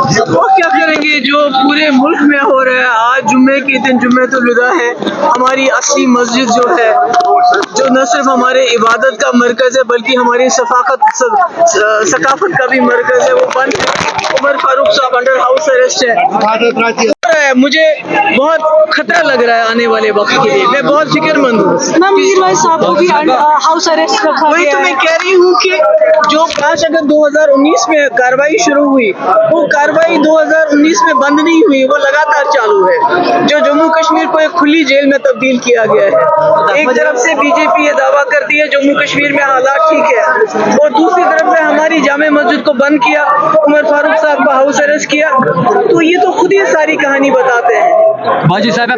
کیا کریں گے جو پورے ملک میں ہو رہا ہے. آج جمعے کے دن جمعۃ الوداع ہے. ہماری اصلی مسجد جو ہے، جو نہ صرف ہمارے عبادت کا مرکز ہے بلکہ ہماری ثقافت کا بھی مرکز ہے، وہ بند ہے. عمر فاروق صاحب انڈر ہاؤس اریسٹ ہے. مجھے بہت خطرہ لگ رہا ہے آنے والے وقت کے لیے. میں بہت فکر مند ہوں. میر بھائی صاحب کو بھی ہاؤس اریسٹ رکھا وہی گیا تو ہے. میں کہہ رہی ہوں کہ جو 5 اگست 2019 میں کارروائی شروع ہوئی، وہ کارروائی 2019 میں بند نہیں ہوئی، وہ لگاتار چالو ہے. جو جموں کشمیر کو ایک کھلی جیل میں تبدیل کیا گیا ہے. ایک طرف سے بی جے پی یہ دعویٰ کرتی ہے جموں کشمیر میں حالات ٹھیک ہے، اور دوسری طرف سے ہماری جامع مسجد کو بند کیا، عمر فاروق صاحب کو ہاؤس اریسٹ کیا. تو یہ تو خود ہی ساری کہانی بتاتے ہیں. باجی صاحب